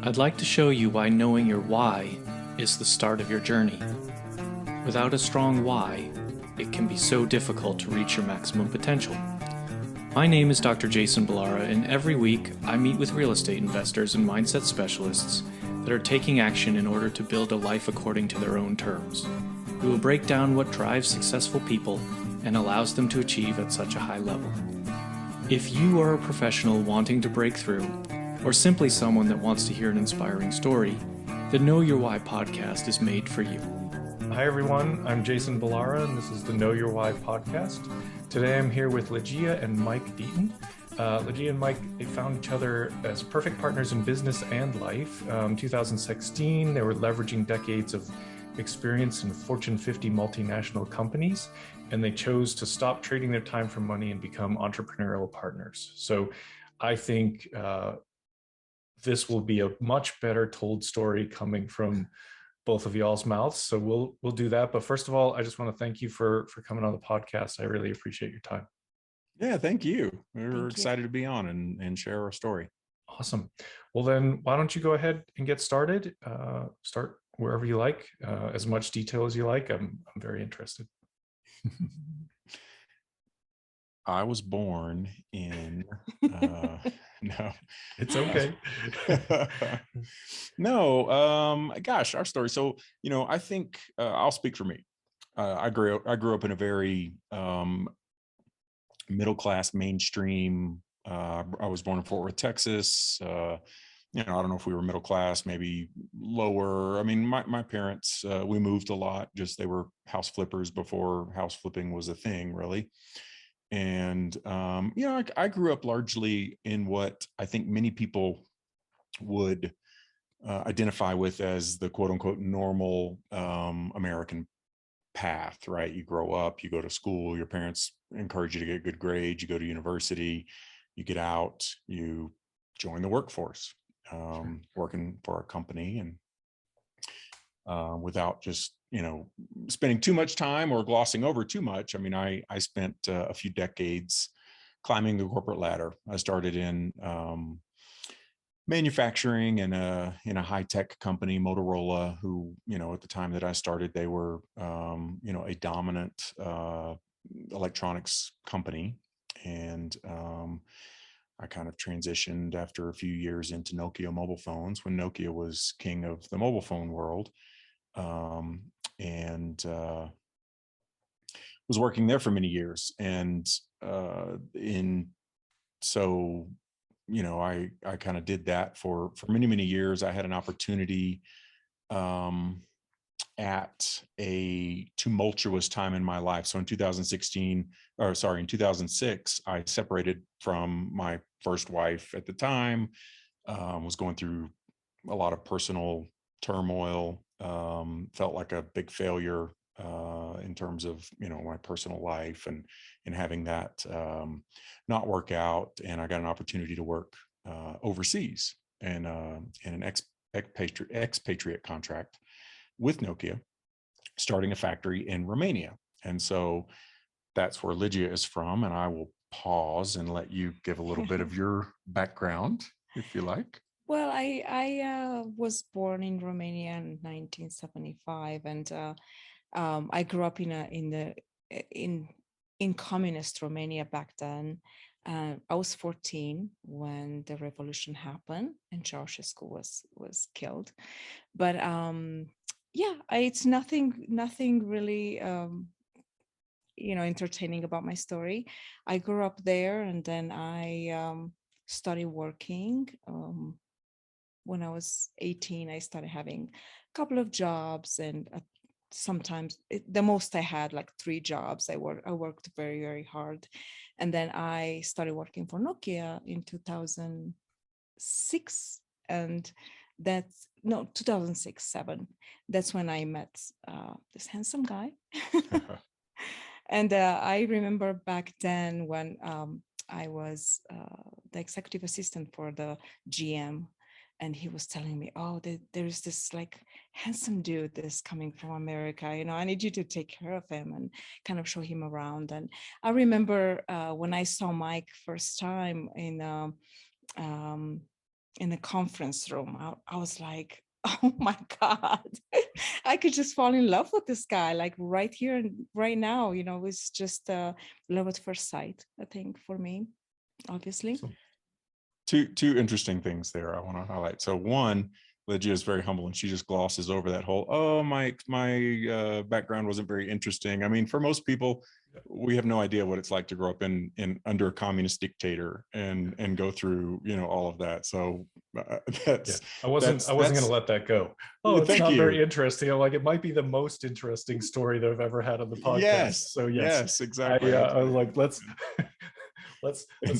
I'd like to show you why knowing your why is the start of your journey. Without a strong why, it can be so difficult to reach your maximum potential. My name is Dr. Jason Ballara, and every week I meet with real estate investors and mindset specialists that are taking action in order to build a life according to their own terms. We will break down what drives successful people and allows them to achieve at such a high level. If you are a professional wanting to break through, or simply someone that wants to hear an inspiring story, the Know Your Why podcast is made for you. Hi everyone, I'm Jason Ballara, and this is the Know Your Why podcast. Today I'm here with Ligia and Mike Deaton. Ligia and Mike, they found each other as perfect partners in business and life. 2016, they were leveraging decades of experience in Fortune 50 multinational companies, and they chose to stop trading their time for money and become entrepreneurial partners. So I think this will be a much better told story coming from both of y'all's mouths. So we'll do that. But first of all, I just want to thank you for coming on the podcast. I really appreciate your time. Yeah, thank you. We're excited to be on and share our story. Awesome. Well, then why don't you go ahead and get started? Start wherever you like, as much detail as you like. I'm very interested. I was born in no, it's okay. No, gosh, our story. So, I think I'll speak for me. I grew up in a very middle-class, mainstream. I was born in Fort Worth, Texas. I don't know if we were middle class, maybe lower. I mean, my parents, we moved a lot. Just they were house flippers before house flipping was a thing, really. And I grew up largely in what I think many people would identify with as the quote unquote normal American path, right? You grow up, you go to school, your parents encourage you to get good grades, you go to university, you get out, you join the workforce, working for a company, and without just spending too much time or glossing over too much. I mean, I spent a few decades climbing the corporate ladder. I started in manufacturing in a high-tech company, Motorola, who, at the time that I started, they were, a dominant electronics company. And I kind of transitioned after a few years into Nokia mobile phones when Nokia was king of the mobile phone world. And was working there for many years. And I kind of did that for many, many years. I had an opportunity at a tumultuous time in my life. So in 2006, I separated from my first wife at the time, was going through a lot of personal turmoil, felt like a big failure in terms of my personal life and having that not work out. And I got an opportunity to work overseas and in an expatriate contract with Nokia, starting a factory in Romania. And so that's where Ligia is from. And I will pause and let you give a little bit of your background, if you like. Well, I was born in Romania in 1975, and I grew up in communist Romania back then. I was 14 when the revolution happened and Ceausescu was killed. But it's nothing really entertaining about my story. I grew up there, and then I started working. When I was 18, I started having a couple of jobs, and sometimes the most I had like 3 jobs. I worked very, very hard. And then I started working for Nokia in 2006, and 2006-7. That's when I met this handsome guy. And I remember back then when I was the executive assistant for the GM. And he was telling me, oh, there is this like handsome dude that's coming from America. I need you to take care of him and kind of show him around. And I remember when I saw Mike first time in in a conference room. I was like, oh my God, I could just fall in love with this guy, like right here and right now. It's just love at first sight, I think, for me, obviously. So two interesting things there I want to highlight. So one, Ligia is very humble and she just glosses over that whole, oh, my background wasn't very interesting. I mean, for most people, we have no idea what it's like to grow up in under a communist dictator and go through, all of that. So that's, I wasn't going to let that go. Oh, it's not very interesting. I'm like, it might be the most interesting story that I've ever had on the podcast. Yes. So yes, exactly. I was like, let's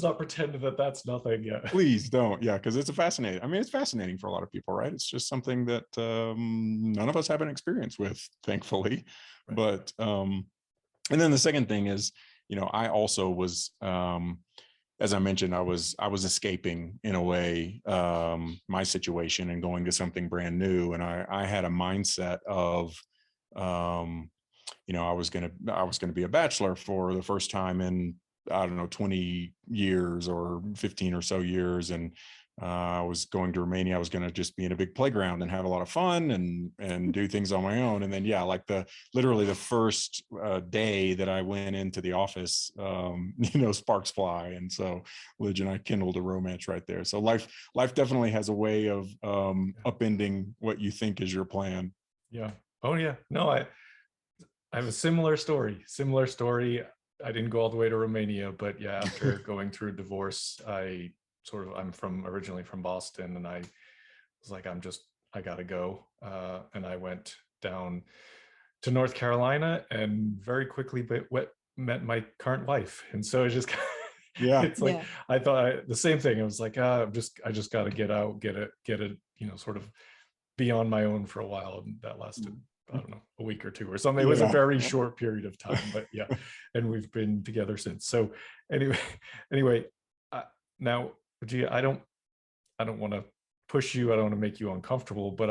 not pretend that that's nothing. Yeah. Please don't. Yeah. Cause it's it's fascinating for a lot of people, right? It's just something that none of us have an experience with, thankfully. Right. But, and then the second thing is, I also was, as I mentioned, I was escaping in a way, my situation and going to something brand new. And I had a mindset of, I was going to be a bachelor for the first time in, I don't know, 20 years or 15 or so years. And I was going to Romania. I was going to just be in a big playground and have a lot of fun and do things on my own. And then, like literally the first day that I went into the office, sparks fly. And so Ligia and I kindled a romance right there. So life definitely has a way of upending what you think is your plan. Yeah. Oh yeah. No, I have a similar story. I didn't go all the way to Romania, but yeah, after going through a divorce, I'm originally from Boston, and I was like, I gotta go. And I went down to North Carolina and very quickly met my current wife. And so it's just, it's like, I thought the same thing. I was like, I just got to get out, get it, sort of be on my own for a while. And that lasted, I don't know, a week or two or something. It was a very short period of time, but yeah. And we've been together since. So anyway, now, Ligia, I don't want to push you. I don't want to make you uncomfortable, but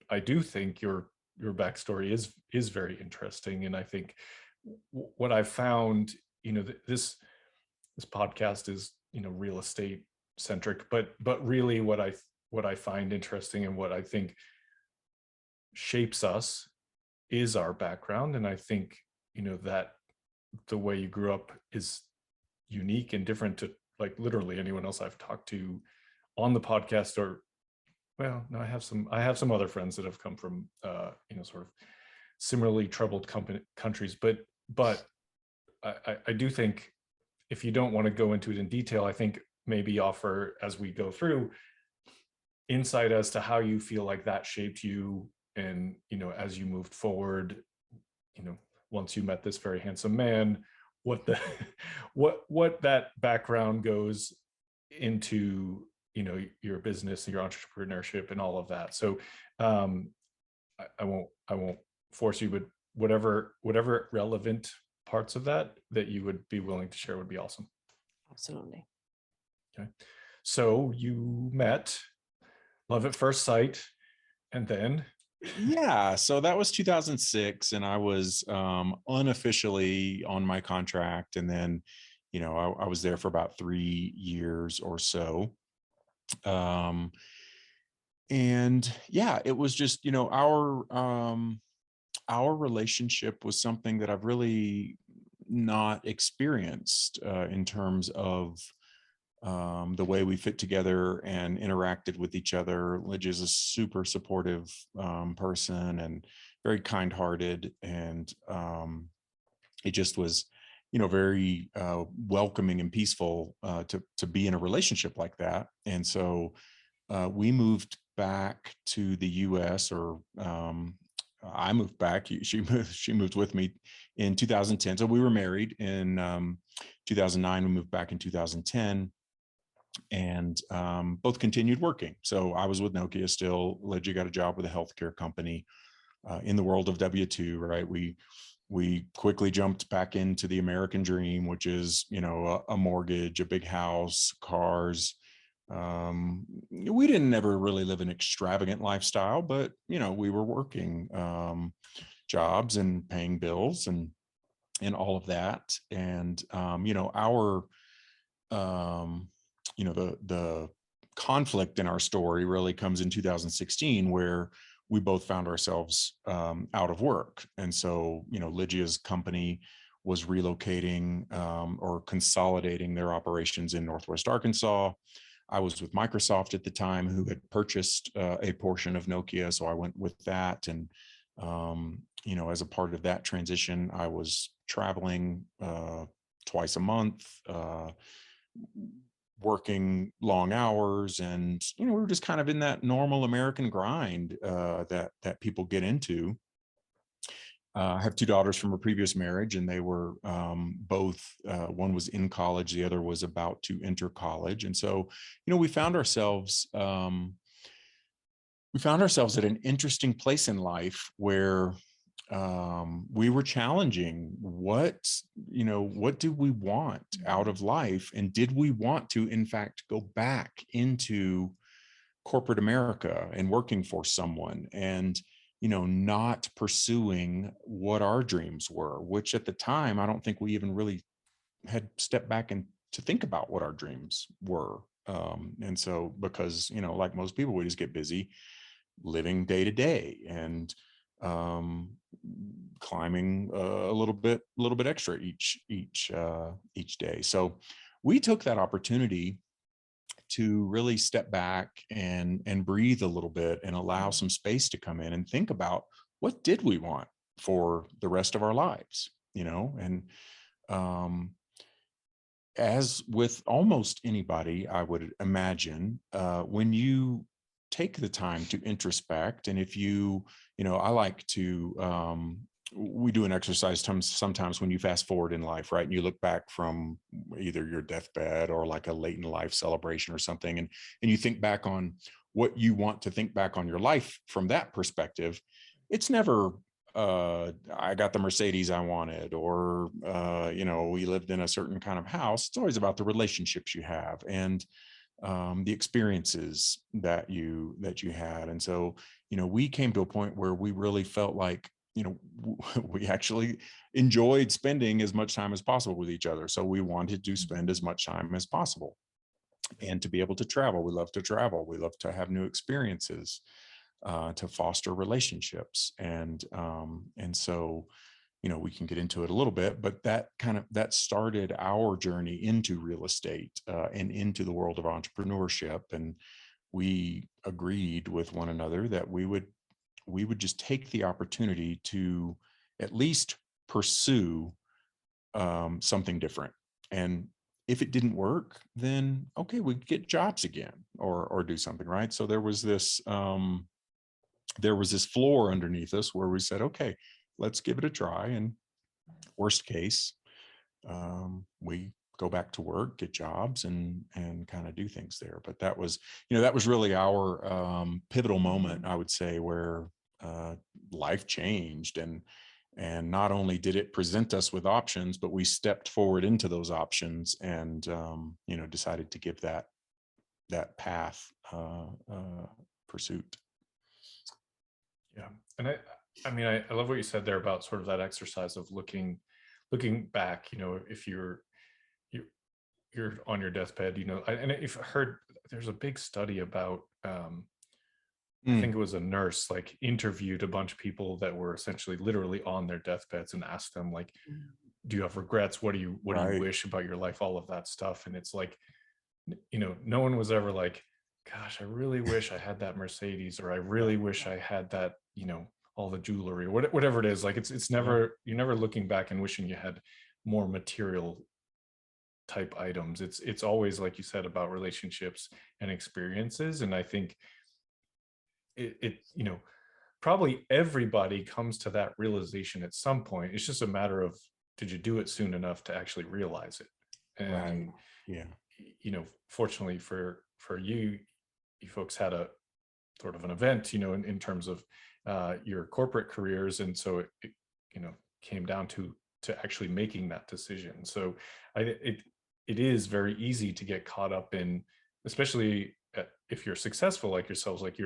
I do think your backstory is very interesting. And I think what I've found, this podcast is, real estate centric, but really what I find interesting and what I think shapes us is our background. And I think, that the way you grew up is unique and different to like literally anyone else I've talked to on the podcast, or, well, no, I have some other friends that have come from, sort of similarly troubled countries, but I do think if you don't want to go into it in detail, I think maybe offer, as we go through, insight as to how you feel like that shaped you. And, as you moved forward, once you met this very handsome man, what that background goes into, your business and your entrepreneurship and all of that. So I won't force you, but whatever relevant parts of that you would be willing to share would be awesome. Absolutely. Okay. So you met, love at first sight, and then? Yeah, so that was 2006, and I was unofficially on my contract, and then, I was there for about 3 years or so. And yeah, it was just, our relationship was something that I've really not experienced in terms of the way we fit together and interacted with each other. Ligia is a super supportive person and very kind-hearted, and it just was, very welcoming and peaceful to be in a relationship like that. And so we moved back to the U.S., or I moved back. She moved with me in 2010. So we were married in 2009. We moved back in 2010. And both continued working. So I was with Nokia still. Ligia got a job with a healthcare company in the world of W-2, right? We quickly jumped back into the American dream, which is, a mortgage, a big house, cars. We didn't ever really live an extravagant lifestyle, but, we were working jobs and paying bills and all of that. And, our the conflict in our story really comes in 2016, where we both found ourselves out of work. And so, Ligia's company was relocating or consolidating their operations in Northwest Arkansas. I was with Microsoft at the time, who had purchased a portion of Nokia. So I went with that. And, as a part of that transition, I was traveling twice a month, working long hours, and we were just kind of in that normal American grind that people get into. I have two daughters from a previous marriage, and they were both, one was in college, the other was about to enter college. And so, we found ourselves at an interesting place in life where we were challenging what do we want out of life? And did we want to, in fact, go back into corporate America and working for someone, and not pursuing what our dreams were, which at the time, I don't think we even really had stepped back and to think about what our dreams were. And so, because, like most people, we just get busy living day to day and climbing a little bit extra each day. So we took that opportunity to really step back and breathe a little bit and allow some space to come in and think about, what did we want for the rest of our lives, and as with almost anybody, I would imagine, when you take the time to introspect, and if I like to, we do an exercise sometimes when you fast forward in life, right? And you look back from either your deathbed or like a late in life celebration or something. And you think back on what you want to think back on your life from that perspective. It's never, I got the Mercedes I wanted, or, we lived in a certain kind of house. It's always about the relationships you have and the experiences that you had. And so, we came to a point where we really felt like, we actually enjoyed spending as much time as possible with each other. So we wanted to spend as much time as possible and to be able to travel. We love to travel. We love to have new experiences, to foster relationships. And so, we can get into it a little bit, but that started our journey into real estate and into the world of entrepreneurship. And we agreed with one another that we would just take the opportunity to at least pursue something different. And if it didn't work, then okay, we'd get jobs again or do something, right? So there was this floor underneath us where we said, okay, let's give it a try. And worst case, we go back to work, get jobs, and kind of do things there. But that was really our pivotal moment, I would say, where life changed, and not only did it present us with options, but we stepped forward into those options and decided to give that path pursuit. Yeah, and I love what you said there about sort of that exercise of looking back. If you're on your deathbed, and if I heard, there's a big study about I think it was a nurse like interviewed a bunch of people that were essentially literally on their deathbeds and asked them, like, do you have regrets? What do you wish about your life? All of that stuff. And it's like, no one was ever like, gosh, I really wish I had that Mercedes, or I really wish I had that, all the jewelry, or whatever it is. Like it's never, you're never looking back and wishing you had more material type items. It's always, like you said, about relationships and experiences. And I think it probably everybody comes to that realization at some point. It's just a matter of, did you do it soon enough to actually realize it? And fortunately for you folks had a sort of an event, in terms of your corporate careers, and so it came down to actually making that decision. So it is very easy to get caught up in, especially if you're successful like yourselves, like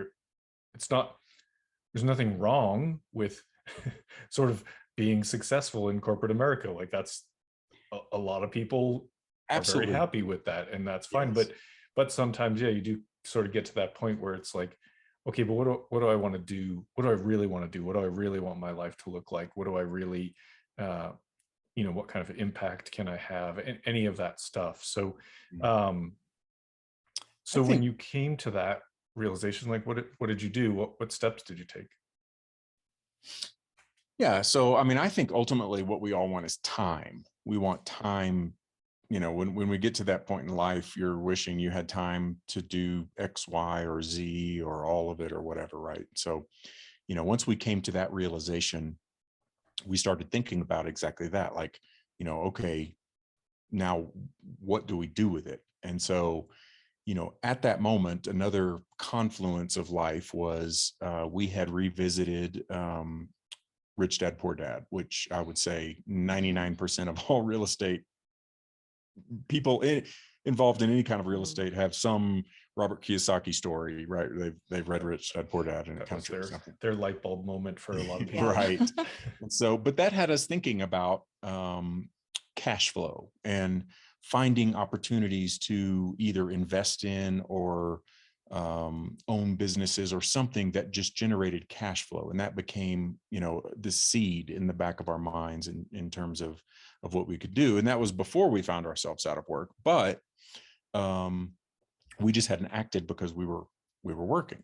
there's nothing wrong with sort of being successful in corporate America. Like that's a lot of people are very happy with that, and that's fine. Yes. But sometimes, you do sort of get to that point where it's like, okay, but what do I want to do? What do I really want to do? What do I really want my life to look like? What do I really, what kind of impact can I have? And any of that stuff. So, when you came to that realization, like what did you do? What steps did you take? Yeah. So, I mean, I think ultimately what we all want is time. We want time. When we get to that point in life, you're wishing you had time to do X, Y, or Z, or all of it, or whatever. Right. So, once we came to that realization, we started thinking about exactly that. Like, okay, now what do we do with it? And so, at that moment, another confluence of life was we had revisited Rich Dad, Poor Dad, which I would say 99% of all real estate people involved in any kind of real estate have some Robert Kiyosaki story, right? They've read Rich Dad, Poor Dad, and it kind of their light bulb moment for a lot of people. Right. And so, but that had us thinking about cash flow and finding opportunities to either invest in or own businesses or something that just generated cash flow. And that became, the seed in the back of our minds in terms of what we could do. And that was before we found ourselves out of work, but we just hadn't acted because we were working.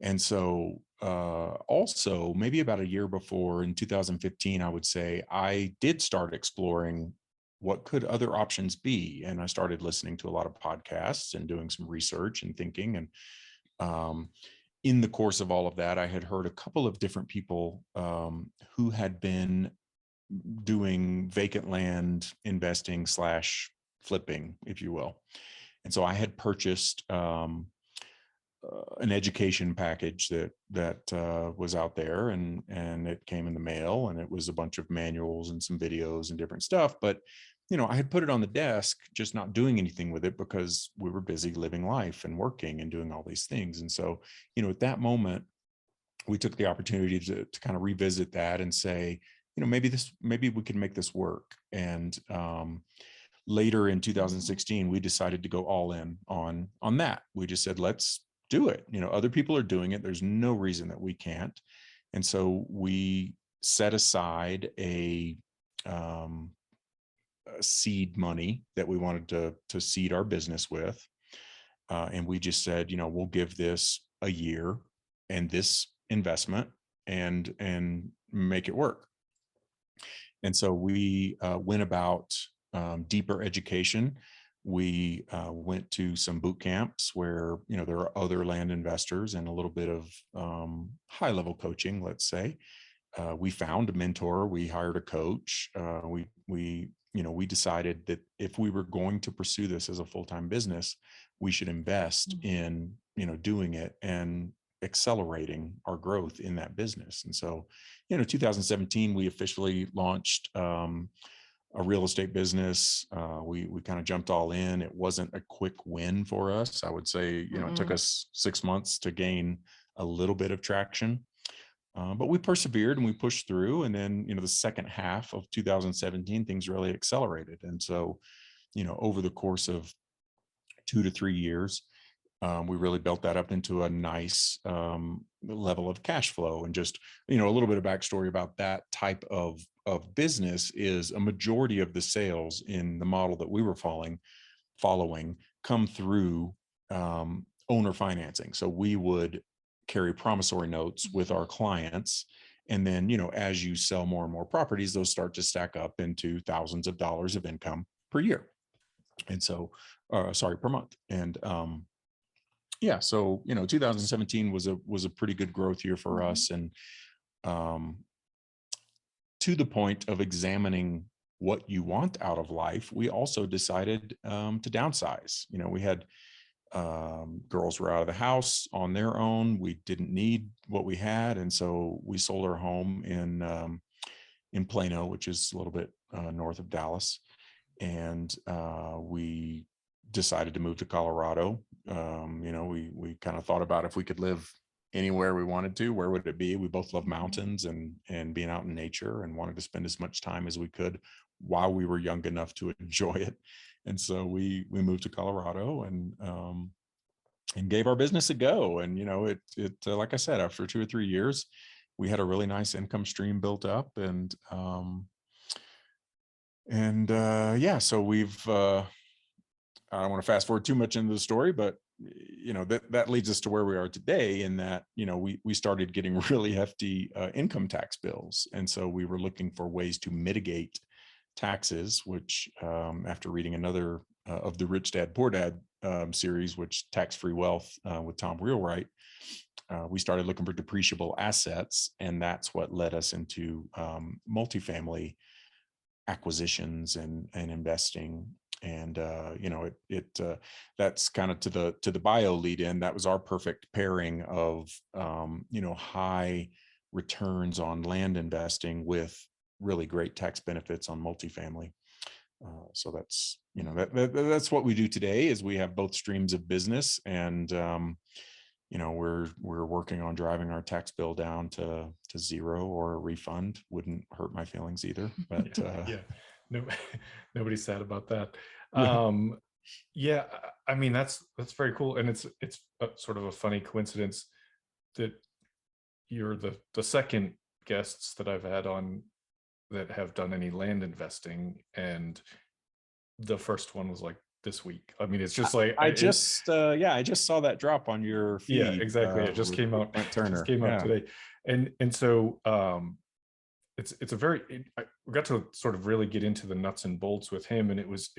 And so also maybe about a year before, in 2015, I would say, I did start exploring what could other options be. And I started listening to a lot of podcasts and doing some research and thinking. And in the course of all of that, I had heard a couple of different people who had been doing vacant land investing / flipping, if you will. And so I had purchased an education package that was out there, and it came in the mail, and it was a bunch of manuals and some videos and different stuff. But I had put it on the desk, just not doing anything with it because we were busy living life and working and doing all these things. And so, at that moment, we took the opportunity to kind of revisit that and say, maybe we can make this work. And later in 2016, we decided to go all in on that. We just said, let's do it. Other people are doing it. There's no reason that we can't. And so we set aside a seed money that we wanted to seed our business with. And we just said, we'll give this a year and this investment and make it work. And so we went about deeper education. We went to some boot camps where, there are other land investors and a little bit of high level coaching, let's say. We found a mentor. We hired a coach. We decided that if we were going to pursue this as a full-time business, we should invest in, doing it and accelerating our growth in that business. And so, 2017, we officially launched a real estate business. We kind of jumped all in. It wasn't a quick win for us. I would say, it took us 6 months to gain a little bit of traction. But we persevered and we pushed through. And then, the second half of 2017, things really accelerated. And so, over the course of 2 to 3 years, we really built that up into a nice level of cash flow. And just, a little bit of backstory about that type of business is a majority of the sales in the model that we were following come through owner financing. So we would carry promissory notes with our clients. And then, as you sell more and more properties, those start to stack up into thousands of dollars of income per year. And so, per month. And so 2017 was a pretty good growth year for us, and to the point of examining what you want out of life, we also decided to downsize. We had girls were out of the house on their own. We didn't need what we had, and so we sold our home in Plano, which is a little bit north of Dallas, and we decided to move to Colorado. We kind of thought about if we could live anywhere we wanted to, where would it be? We both love mountains and being out in nature, and wanted to spend as much time as we could while we were young enough to enjoy it. And so we moved to Colorado, and gave our business a go. And, like I said, after 2 or 3 years, we had a really nice income stream built up. And yeah, so we've, I don't want to fast forward too much into the story, but that leads us to where we are today, in that, we started getting really hefty income tax bills. And so we were looking for ways to mitigate taxes, which after reading another of the Rich Dad Poor Dad series, which Tax-Free Wealth with Tom Wheelwright, we started looking for depreciable assets. And that's what led us into multifamily acquisitions and investing. And that's kind of to the bio lead in. That was our perfect pairing of high returns on land investing with really great tax benefits on multifamily. So that's that's what we do today. Is we have both streams of business, and we're working on driving our tax bill down to zero, or a refund wouldn't hurt my feelings either. But yeah, no, nobody's sad about that. Yeah. Yeah, I mean, that's very cool. And it's a, sort of a funny coincidence that you're the second guests that I've had on that have done any land investing, and the first one was like this week. I mean, it's just like I just saw that drop on your feed. Yeah, exactly. It just came out. Just came out today, and so it's a very. I got to sort of really get into the nuts and bolts with him, and it was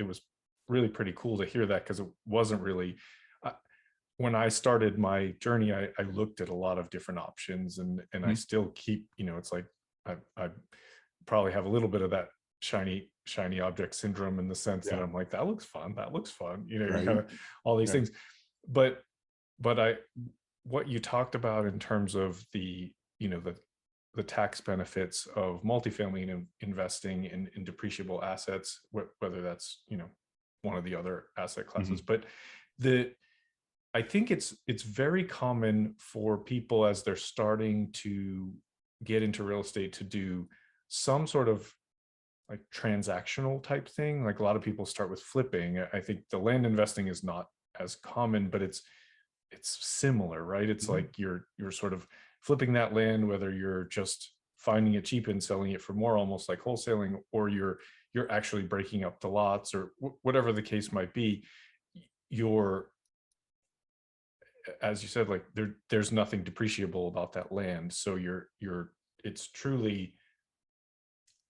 really pretty cool to hear that, because it wasn't really. When I started my journey, I looked at a lot of different options, and I still keep, it's like I probably have a little bit of that shiny object syndrome, in the sense that I'm like, that looks fun, Right. kind of all these things. But what you talked about in terms of the tax benefits of multifamily and investing in depreciable assets, whether that's one of the other asset classes, but I think it's very common for people, as they're starting to get into real estate, to do some sort of like transactional type thing. Like, a lot of people start with flipping. I think the land investing is not as common, but it's similar, right? It's like you're sort of flipping that land, whether you're just finding it cheap and selling it for more, almost like wholesaling, or you're actually breaking up the lots, or whatever the case might be. You're, as you said, like there's nothing depreciable about that land. So it's truly,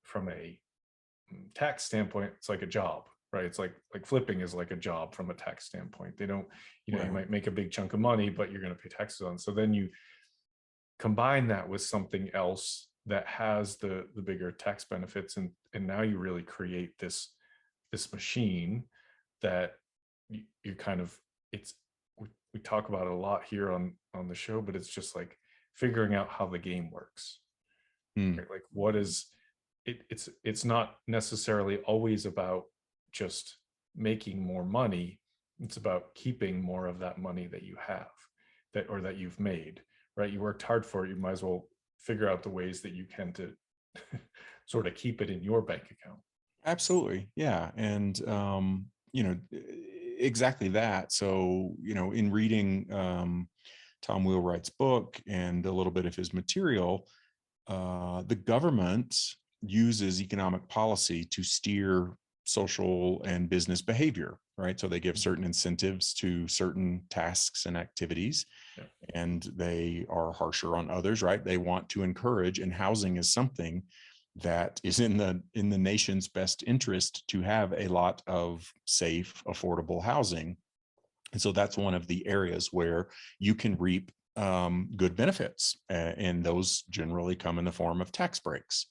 from a tax standpoint, it's like a job, right? It's like flipping is like a job from a tax standpoint. They don't, you might make a big chunk of money, but you're going to pay taxes on. So then you combine that with something else that has the bigger tax benefits, and now you really create this machine that you kind of, we talk about it a lot here on the show, but it's just like figuring out how the game works. Right? Like, what is it's not necessarily always about just making more money. It's about keeping more of that money that you have, that you've made, right? You worked hard for it. You might as well figure out the ways that you can to sort of keep it in your bank account. Absolutely. Yeah. And, exactly that. So, in reading Tom Wheelwright's book and a little bit of his material, the government uses economic policy to steer social and business behavior, right? So they give certain incentives to certain tasks and activities, and they are harsher on others, right? They want to encourage, and housing is something that is in the nation's best interest, to have a lot of safe, affordable housing. And so that's one of the areas where you can reap good benefits, and those generally come in the form of tax breaks.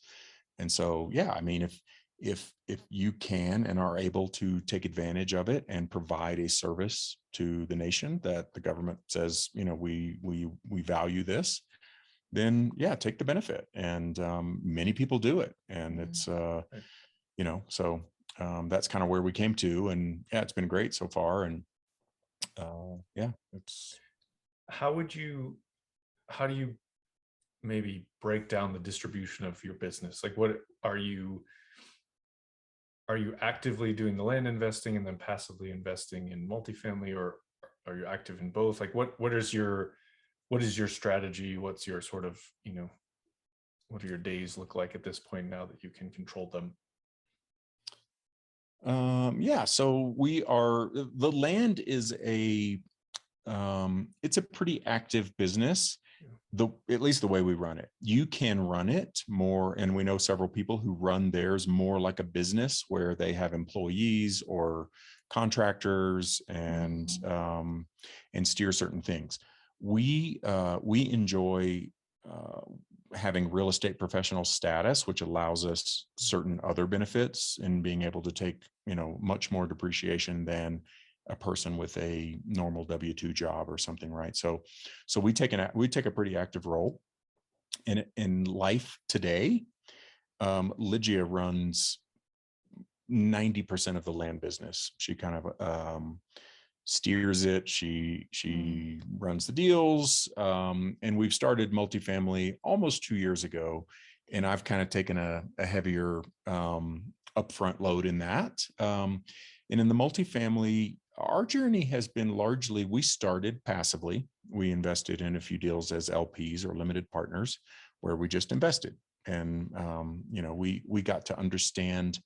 And so, yeah, I mean, if you can and are able to take advantage of it and provide a service to the nation that the government says, we value this, then yeah, take the benefit. And many people do it, and it's so that's kind of where we came to, and yeah, it's been great so far. And yeah, it's. How do you maybe break down the distribution of your business? Like, what are you actively doing the land investing and then passively investing in multifamily, or are you active in both? Like what is your strategy? What's your sort of, what do your days look like at this point now that you can control them? Yeah, so the land is it's a pretty active business. At least the way we run it, you can run it more. And we know several people who run theirs more like a business where they have employees or contractors and steer certain things. We enjoy having real estate professional status, which allows us certain other benefits and being able to take, much more depreciation than a person with a normal W-2 job or something, right? So we take a pretty active role in life today. Ligia runs 90% of the land business. She kind of steers it. She runs the deals. And we've started multifamily almost 2 years ago. And I've kind of taken a heavier upfront load in that. And in the multifamily, our journey has been largely, we started passively. We invested in a few deals as LPs or limited partners where we just invested. And, we got to understand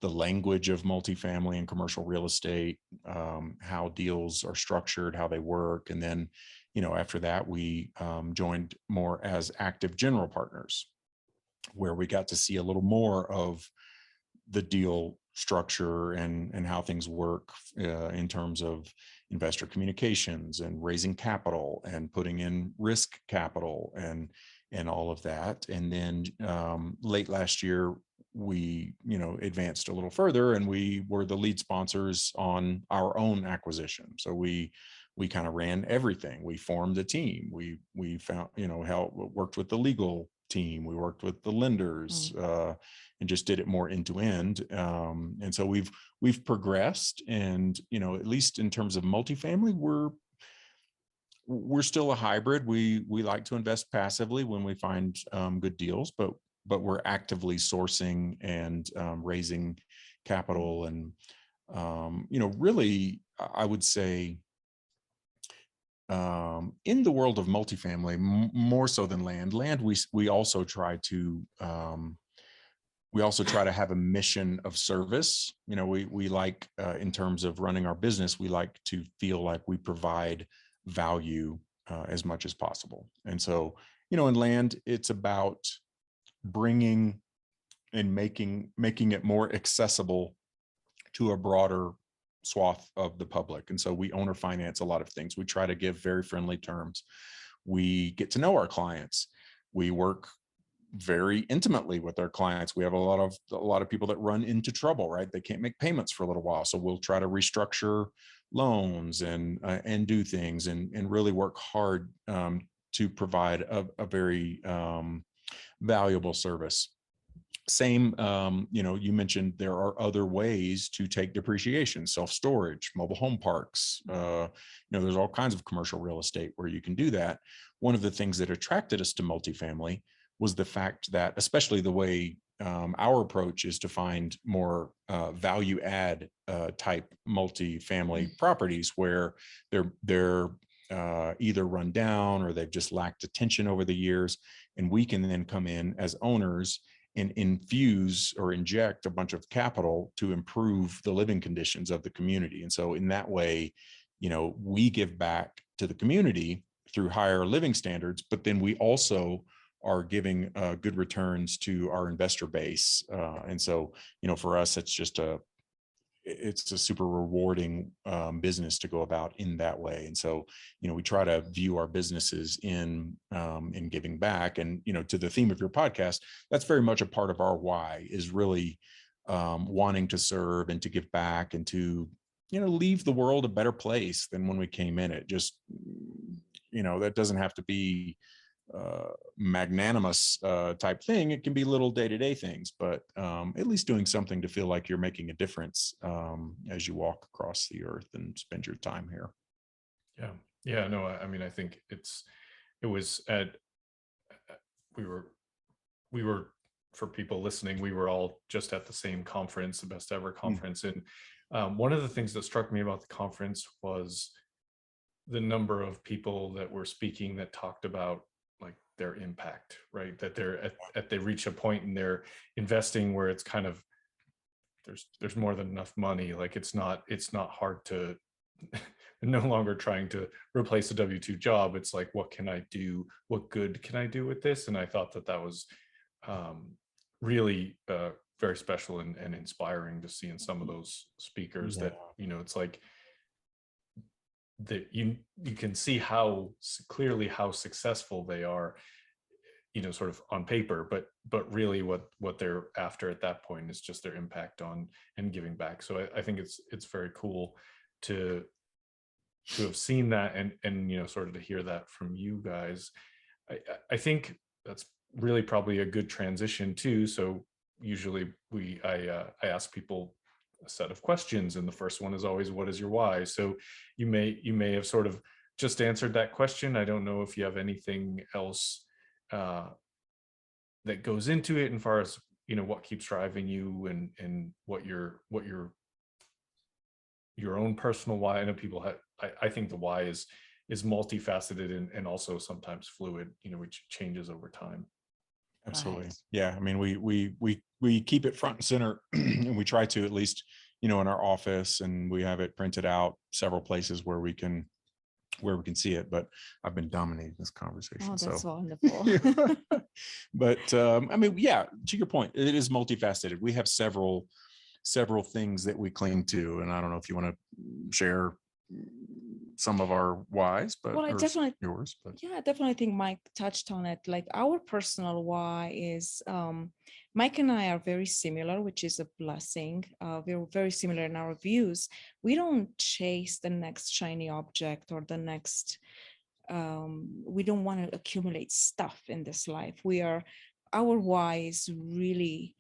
the language of multifamily and commercial real estate, how deals are structured, how they work. And then, after that, we joined more as active general partners, where we got to see a little more of the deal structure and how things work in terms of investor communications and raising capital and putting in risk capital and all of that. And then late last year, we advanced a little further, and we were the lead sponsors on our own acquisition. So we kind of ran everything. We formed a team. We found worked with the legal team. We worked with the lenders and just did it more end to end. And so we've progressed, and at least in terms of multifamily, we're still a hybrid. We like to invest passively when we find good deals, but we're actively sourcing and raising capital. And really, I would say in the world of multifamily, more so than land, we also try to have a mission of service. We like, in terms of running our business, we like to feel like we provide value as much as possible. And so, in land, it's about bringing and making it more accessible to a broader swath of the public. And so we owner finance a lot of things. We try to give very friendly terms. We get to know our clients. We work very intimately with our clients. We have a lot of people that run into trouble, right? They can't make payments for a little while. So we'll try to restructure loans and do things and really work hard to provide a very valuable service. Same, you mentioned there are other ways to take depreciation, self-storage, mobile home parks. There's all kinds of commercial real estate where you can do that. One of the things that attracted us to multifamily was the fact that, especially the way our approach is to find more value add type multifamily properties where they're either run down or they've just lacked attention over the years. And we can then come in as owners and infuse or inject a bunch of capital to improve the living conditions of the community. And so in that way, we give back to the community through higher living standards, but then we also are giving good returns to our investor base. And so, for us, it's a super rewarding business to go about in that way. And so, we try to view our businesses in giving back. And, to the theme of your podcast, that's very much a part of our why, is really wanting to serve and to give back and to, leave the world a better place than when we came in it. Just, that doesn't have to be magnanimous type thing. It can be little day-to-day things, but at least doing something to feel like you're making a difference as you walk across the earth and spend your time here. Yeah. No, I think we were, for people listening, we were all just at the same conference, the Best Ever conference. And one of the things that struck me about the conference was the number of people that were speaking that talked about like their impact, right? That they're they reach a point in their investing where it's kind of, there's more than enough money. Like it's not hard to no longer trying to replace a W-2 job. It's like, what can I do? What good can I do with this? And I thought that was really very special and inspiring to see in some of those speakers that, it's like that you can see how clearly how successful they are, sort of on paper, but really what they're after at that point is just their impact on and giving back. So I think it's very cool to have seen that and sort of to hear that from you guys. I think that's really probably a good transition too. So usually I ask people a set of questions, and the first one is always, what is your why? So you may have sort of just answered that question. I don't know if you have anything else that goes into it, as far as what keeps driving you and what your own personal why. I know people have, I think the why is multifaceted and also sometimes fluid, which changes over time. Absolutely. Right. Yeah. I mean, we keep it front and center and we try to, at least, in our office, and we have it printed out several places where we can see it, but I've been dominating this conversation. Oh, that's so wonderful. But I mean, yeah, to your point, it is multifaceted. We have several things that we cling to, and I don't know if you want to share some of our whys, but Well, I definitely, yours. But yeah, I definitely think Mike touched on it. Like our personal why is, Mike and I are very similar, which is a blessing. We're very similar in our views. We don't chase the next shiny object or the next, we don't want to accumulate stuff in this life. Our why is really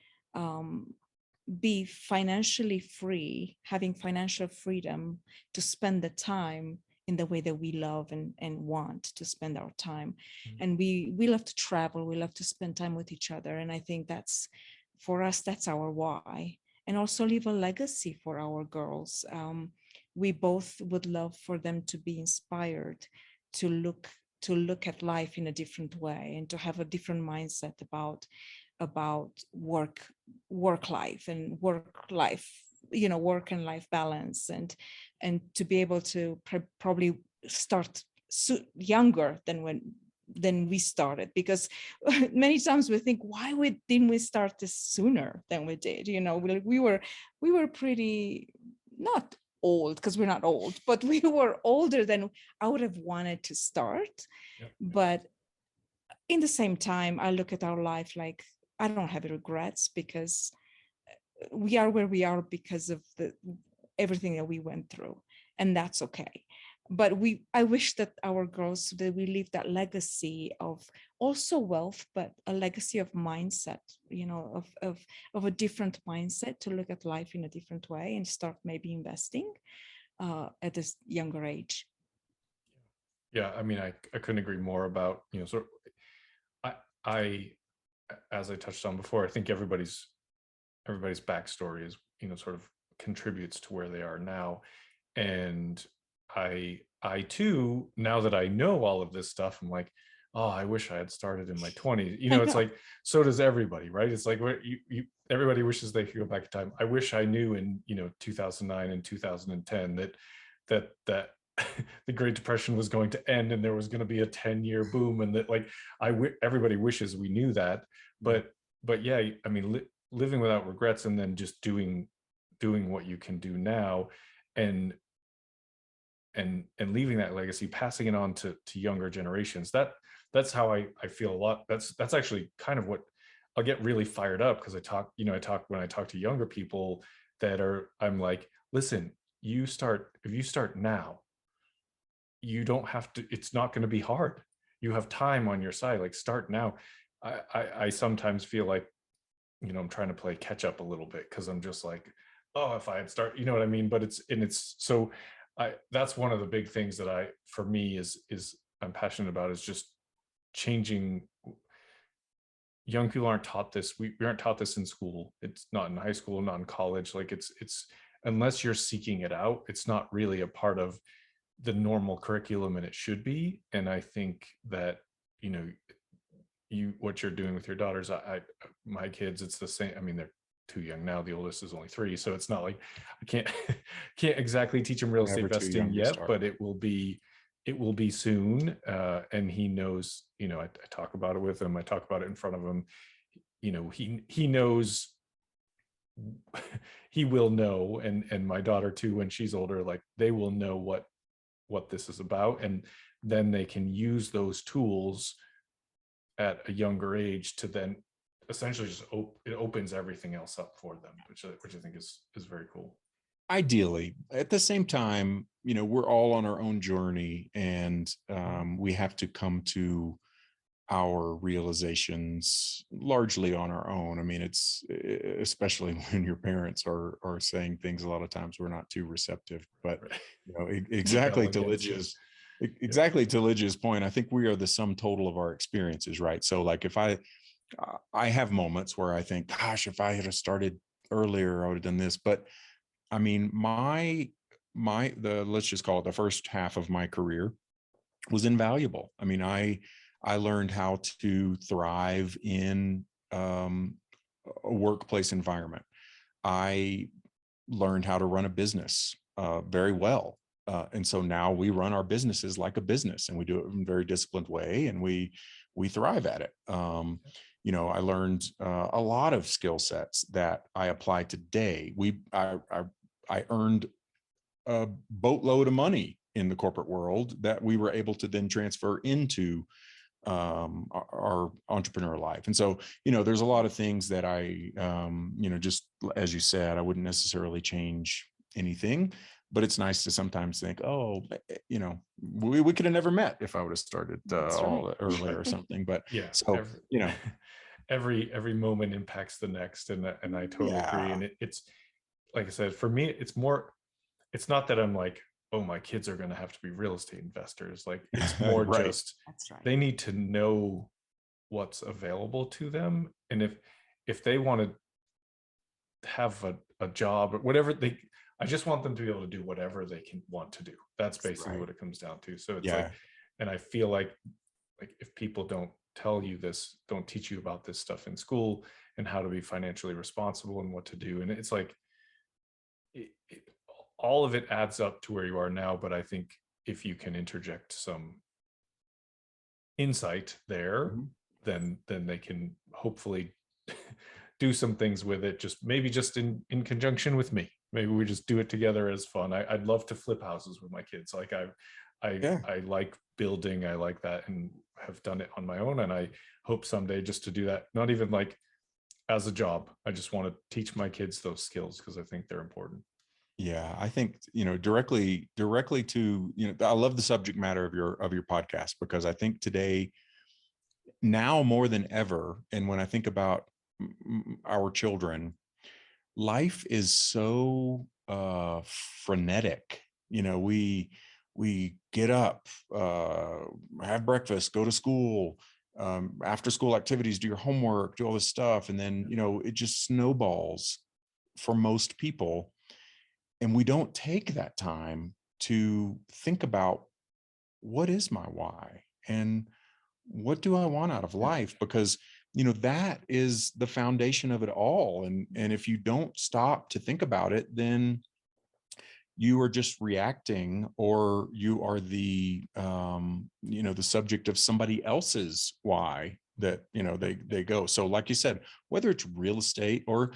be financially free, having financial freedom to spend the time in the way that we love and want to spend our time. And we love to travel, we love to spend time with each other. And I think that's, for us, that's our why. And also leave a legacy for our girls. We both would love for them to be inspired to look at life in a different way and to have a different mindset about work life and work and life balance, and to be able to probably start younger than we started, because many times we think, why didn't we start this sooner than we did? We were pretty, not old, because we're not old, but we were older than I would have wanted to start. Yep. But in the same time, I look at our life like, I don't have regrets, because we are where we are because of everything that we went through, and that's okay. But I wish that our girls, that we leave that legacy of also wealth, but a legacy of mindset, of a different mindset, to look at life in a different way and start maybe investing at this younger age. Yeah, I mean, I couldn't agree more about, sort of, I as I touched on before, I think everybody's backstory is, sort of contributes to where they are now. And I too, now that I know all of this stuff, I'm like, oh, I wish I had started in my 20s. It's like, so does everybody, right? It's like, everybody wishes they could go back in time. I wish I knew in, 2009 and 2010 that the Great Depression was going to end and there was going to be a 10-year boom, and that, like, everybody wishes we knew that. But yeah, I mean, living without regrets, and then just doing what you can do now, and leaving that legacy, passing it on to younger generations. That's how I feel a lot. That's actually kind of what I'll get really fired up, because when I talk to younger people I'm like, listen, if you start now, you don't have to, it's not going to be hard. You have time on your side. Like, start now. I sometimes feel like, I'm trying to play catch up a little bit, because I'm just like, oh, if I had started, you know what I mean? But it's so that's one of the big things that for me is I'm passionate about, is just changing. Young people aren't taught this. We aren't taught this in school. It's not in high school, not in college. Like, it's unless you're seeking it out, it's not really a part of the normal curriculum, and it should be. And I think that, you know, what you're doing with your daughters, my kids, it's the same. I mean, they're too young now. The oldest is only 3, so it's not like I can't exactly teach him real estate Never too investing young to yet, start. but it will be soon. And he knows, you know, I talk about it with him. I talk about it in front of him. You know, he knows. He will know, and my daughter too, when she's older, like they will know what this is about, and then they can use those tools at a younger age to then essentially just it opens everything else up for them, which I think is very cool. Ideally, at the same time, you know, we're all on our own journey, and we have to come to our realizations largely on our own. I mean, it's especially when your parents are saying things, a lot of times we're not too receptive, but Right. you know, exactly to Ligia's point, I think we are the sum total of our experiences, right? So like if I have moments where I think, gosh, if I had started earlier, I would have done this. But I mean, let's just call it the first half of my career was invaluable. I mean, I learned how to thrive in a workplace environment. I learned how to run a business very well. And so now we run our businesses like a business, and we do it in a very disciplined way, and we thrive at it. You know, I learned a lot of skill sets that I apply today. I earned a boatload of money in the corporate world that we were able to then transfer into our entrepreneurial life. And so, you know, there's a lot of things that I, you know, just as you said, I wouldn't necessarily change anything, but it's nice to sometimes think, oh, you know, we could have never met if I would have started all earlier or something. But yeah, so, you know, every moment impacts the next, and I totally agree. And it's like I said, for me, it's not that I'm like, oh, my kids are going to have to be real estate investors. Like it's more right. just they need to know what's available to them, and if they want to have a job or whatever, I just want them to be able to do whatever they can want to do. That's basically what it comes down to. So it's like, and I feel like if people don't tell you this, don't teach you about this stuff in school and how to be financially responsible and what to do, and it's like all of it adds up to where you are now. But I think if you can interject some insight there, then they can hopefully do some things with it, maybe just in conjunction with me. Maybe we just do it together as fun. I'd love to flip houses with my kids. Like I like building, I like that, and have done it on my own. And I hope someday just to do that, not even like as a job. I just want to teach my kids those skills because I think they're important. Yeah, I think, you know, directly to, you know, I love the subject matter of your podcast, because I think today, now more than ever, and when I think about our children, life is so frenetic. You know, we get up, have breakfast, go to school, after school activities, do your homework, do all this stuff, and then, you know, it just snowballs for most people. And we don't take that time to think about, what is my why and what do I want out of life? Because, you know, that is the foundation of it all. And if you don't stop to think about it, then you are just reacting, or you are the, you know, the subject of somebody else's why that, you know, they go. So like you said, whether it's real estate, or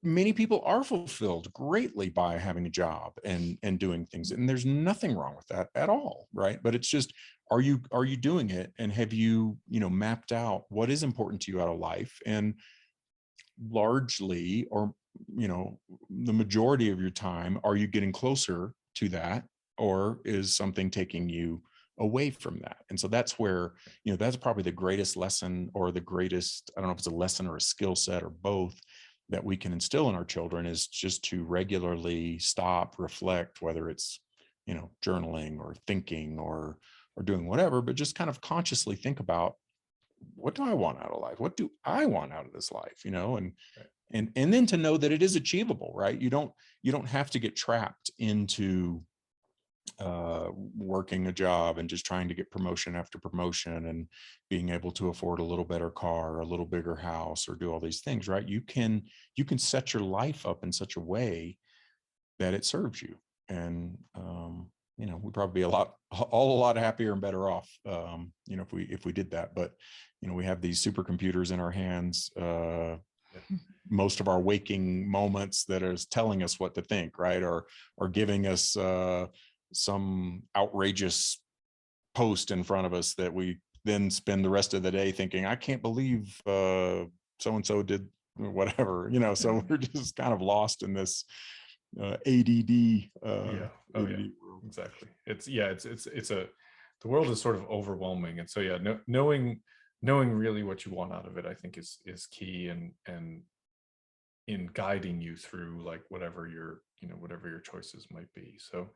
many people are fulfilled greatly by having a job and doing things, and there's nothing wrong with that at all, right? But it's just, are you doing it, and have you, you know, mapped out what is important to you out of life? And largely, or, you know, the majority of your time, are you getting closer to that, or is something taking you away from that? And so that's where, you know, that's probably the greatest lesson, or the greatest, I don't know if it's a lesson or a skill set or both, that we can instill in our children, is just to regularly stop, reflect, whether it's, you know, journaling or thinking or doing whatever, but just kind of consciously think about, what do I want out of life? What do I want out of this life? You know, and then to know that it is achievable, right? You don't have to get trapped into working a job and just trying to get promotion after promotion and being able to afford a little better car, a little bigger house, or do all these things, right? You can set your life up in such a way that it serves you. And, we'd probably be a lot happier and better off, if we did that. But, we have these supercomputers in our hands, most of our waking moments that is telling us what to think, right? Or giving us, some outrageous post in front of us that we then spend the rest of the day thinking, I can't believe so-and-so did whatever, so we're just kind of lost in this ADD. ADD world. Exactly. The world is sort of overwhelming. And so, knowing really what you want out of it, I think is key and in guiding you through like whatever your choices might be. So,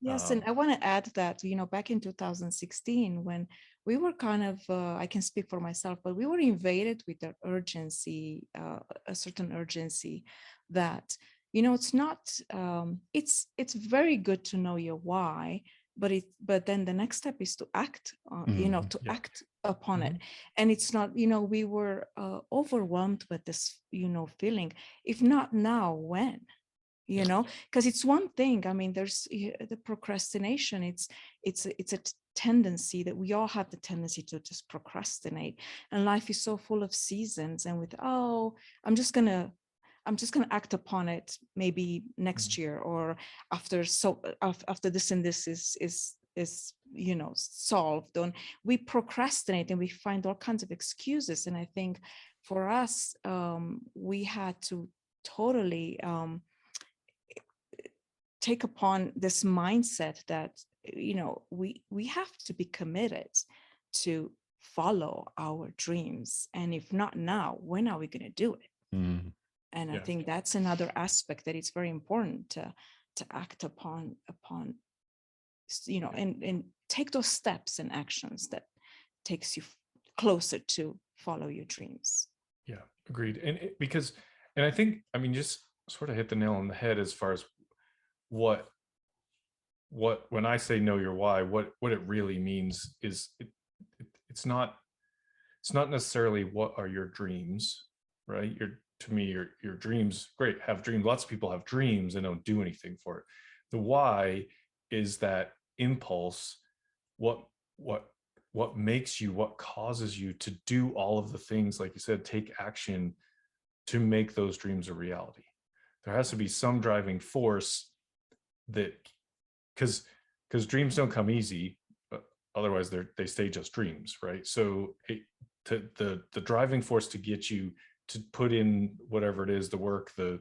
yes, and I want to add that, back in 2016, when we were kind of, I can speak for myself, but we were invaded with an urgency, a certain urgency that, it's not, it's very good to know your why, but then the next step is to act, act upon it. And it's not, we were overwhelmed with this, feeling, if not now, when? Because it's one thing. I mean, there's the procrastination. It's a tendency that we all have the tendency to just procrastinate, and life is so full of seasons. And with, I'm just gonna act upon it maybe next year, or after this and this is solved. And we procrastinate and we find all kinds of excuses. And I think for us, we had to totally take upon this mindset that, we have to be committed to follow our dreams. And if not now, when are we going to do it? And I think that's another aspect that it's very important to act upon, and take those steps and actions that takes you closer to follow your dreams. Yeah, agreed. And I think, just sort of hit the nail on the head as far as what when I say know your why, what it really means is it's not necessarily what are your dreams, right? To me, your dreams, great, have dreams. Lots of people have dreams and don't do anything for it. The why is that impulse, what makes you, what causes you to do all of the things, like you said, take action to make those dreams a reality. There has to be some driving force that, because dreams don't come easy, otherwise they stay just dreams, right? So the driving force to get you to put in whatever it is, the work, the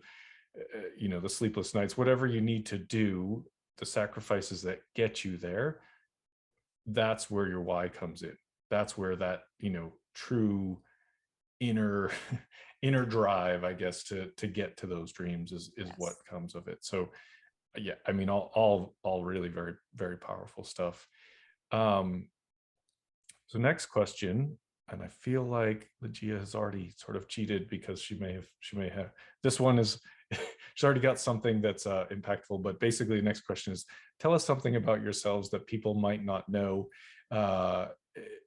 sleepless nights, whatever you need to do, the sacrifices that get you there, that's where your why comes in. That's where that true inner drive, I guess, to get to those dreams is what comes of it. So yeah, all really very, very powerful stuff. So next question, and I feel like Ligia has already sort of cheated because she may have this one is she's already got something that's impactful, but basically the next question is, tell us something about yourselves that people might not know,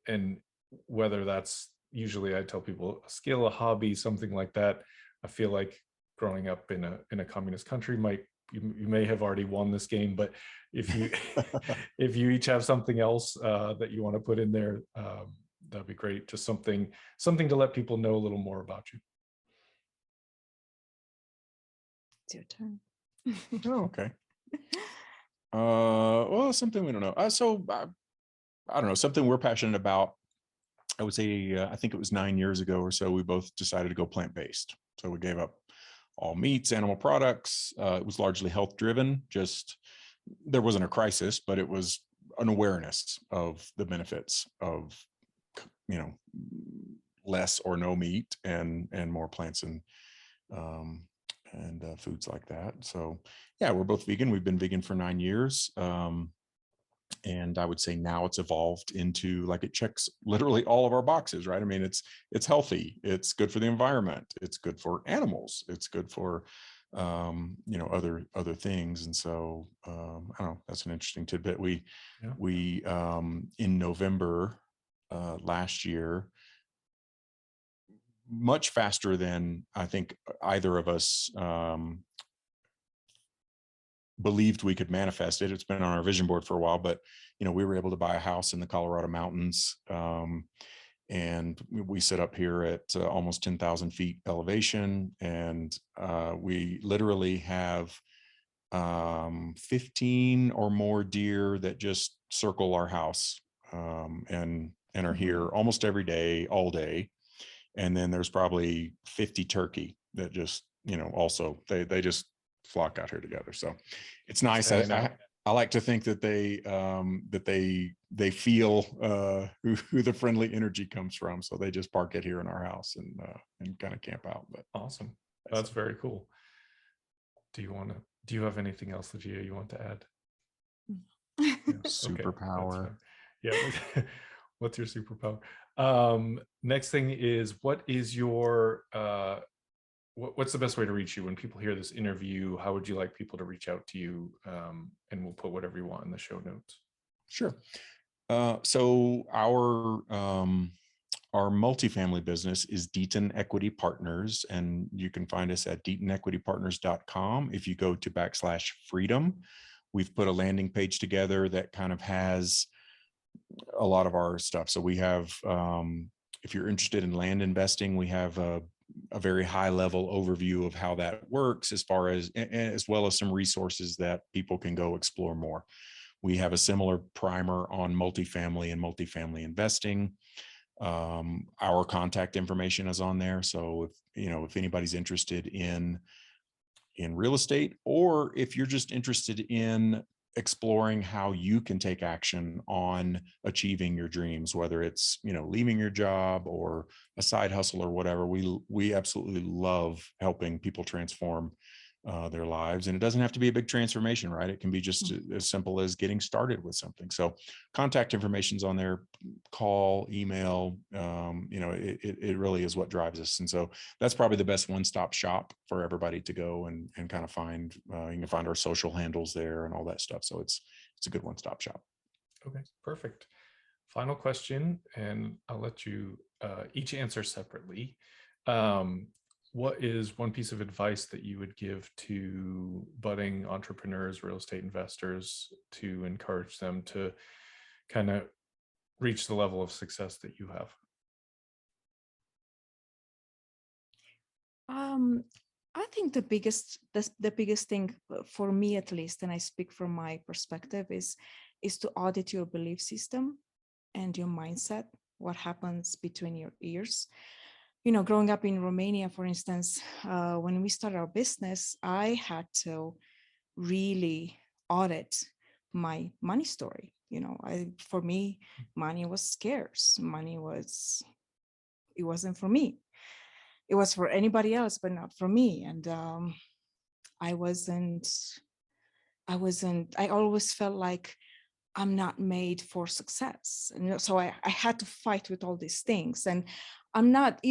and whether that's, usually I tell people, a skill, a hobby, something like that. I feel like growing up in a communist country you may have already won this game, but if you if you each have something else that you want to put in there, that'd be great. Just something to let people know a little more about you. It's your turn. Oh, okay. Well, something we don't know. So I don't know, something we're passionate about. I would say, I think it was 9 years ago or so, we both decided to go plant-based. So we gave up all meats, animal products. It was largely health driven. Just, there wasn't a crisis, but it was an awareness of the benefits of, less or no meat and more plants and foods like that. So yeah, we're both vegan. We've been vegan for 9 years. And I would say now it's evolved into, like, it checks literally all of our boxes, right? I mean, it's healthy, it's good for the environment, it's good for animals, it's good for other things. And so, I don't know, that's an interesting tidbit. We in November, last year, much faster than I think either of us, believed we could manifest it. It's been on our vision board for a while, but we were able to buy a house in the Colorado mountains, and we sit up here at almost 10,000 feet elevation, and we literally have 15 or more deer that just circle our house, and are here almost every day, all day. And then there's probably 50 turkey that just also they just flock out here together. So it's nice. I like to think that they feel who the friendly energy comes from. So they just park it here in our house and kind of camp out. But awesome. That's very cool. Do you have anything else, Ligia, you want to add? Yeah, superpower. Okay, yeah. What's your superpower? Next thing is, what is your what's the best way to reach you when people hear this interview? How would you like people to reach out to you? And we'll put whatever you want in the show notes. Sure. So our multifamily business is Deaton Equity Partners, and you can find us at DeatonEquityPartners.com. If you go to /freedom, we've put a landing page together that kind of has a lot of our stuff. So we have, if you're interested in land investing, we have a very high level overview of how that works, as well as some resources that people can go explore more. We have a similar primer on multifamily and multifamily investing. Our contact information is on there. So if anybody's interested in real estate, or if you're just interested in exploring how you can take action on achieving your dreams, whether it's, leaving your job or a side hustle or whatever, we absolutely love helping people transform their lives. And it doesn't have to be a big transformation, right? It can be just as simple as getting started with something. So contact information's on there, call, email, it really is what drives us. And so that's probably the best one-stop shop for everybody to go and kind of find. You can find our social handles there and all that stuff. So it's a good one-stop shop. Okay, perfect. Final question, and I'll let you each answer separately. What is one piece of advice that you would give to budding entrepreneurs, real estate investors, to encourage them to kind of reach the level of success that you have? I think the biggest thing for me, at least, and I speak from my perspective, is to audit your belief system and your mindset, what happens between your ears. Growing up in Romania, for instance, when we started our business, I had to really audit my money story. For me, money was scarce. It wasn't for me. It was for anybody else, but not for me. And I always felt like I'm not made for success. And so I had to fight with all these things. And I'm not,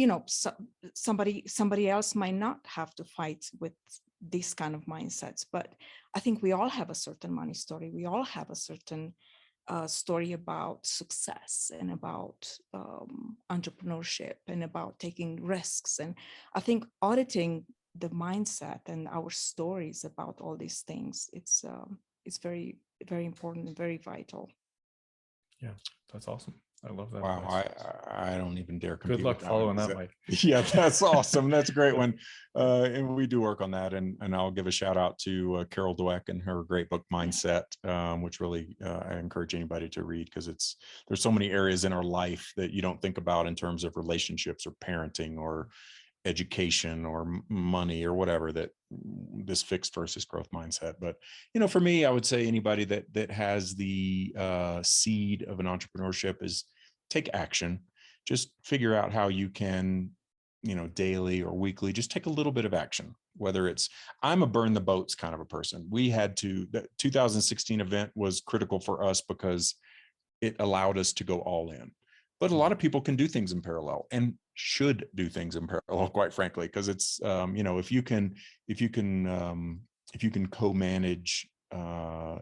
somebody else might not have to fight with this kind of mindsets, but I think we all have a certain money story. We all have a certain story about success and about entrepreneurship and about taking risks. And I think auditing the mindset and our stories about all these things, it's very, very important and very vital. Yeah, that's awesome. I love that. Wow, I don't even dare compete. Good luck following that, Mike. Yeah, that's awesome. That's a great one. And we do work on that. And I'll give a shout out to Carol Dweck and her great book, Mindset, which really I encourage anybody to read, because there's so many areas in our life that you don't think about in terms of relationships or parenting or education or money or whatever, that this fixed versus growth mindset. But for me, I would say anybody that has the seed of an entrepreneurship is take action. Just figure out how you can, daily or weekly, just take a little bit of action. Whether it's, I'm a burn the boats kind of a person. The 2016 event was critical for us because it allowed us to go all in. But a lot of people can do things in parallel, and should do things in parallel, quite frankly, because it's, if you can co-manage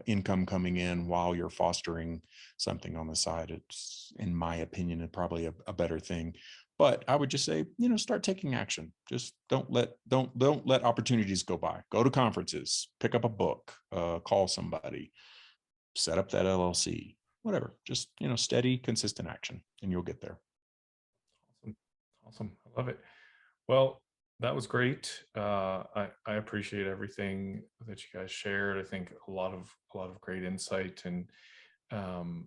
income coming in while you're fostering something on the side, it's, in my opinion, probably a better thing. But I would just say, start taking action. Just don't let opportunities go by. Go to conferences, pick up a book, call somebody, set up that LLC, whatever. Just, steady, consistent action, and you'll get there. Awesome. I love it. Well, that was great. I appreciate everything that you guys shared. I think a lot of great insight, and I'm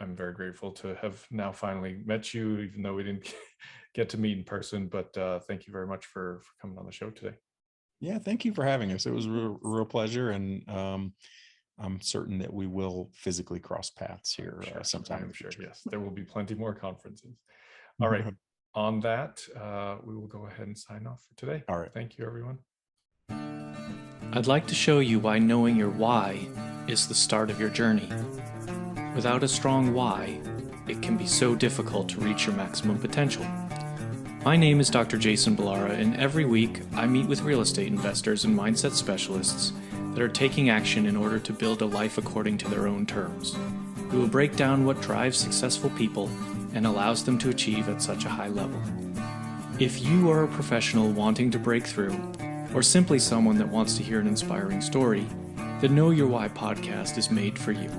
very grateful to have now finally met you, even though we didn't get to meet in person. But thank you very much for coming on the show today. Yeah, thank you for having us. It was a real pleasure, and I'm certain that we will physically cross paths here sometime. I'm sure. Yes, there will be plenty more conferences. All right. On that, we will go ahead and sign off for today. All right. Thank you, everyone. I'd like to show you why knowing your why is the start of your journey. Without a strong why, it can be so difficult to reach your maximum potential. My name is Dr. Jason Ballara, and every week I meet with real estate investors and mindset specialists that are taking action in order to build a life according to their own terms. We will break down what drives successful people and allows them to achieve at such a high level. If you are a professional wanting to break through, or simply someone that wants to hear an inspiring story, the Know Your Why podcast is made for you.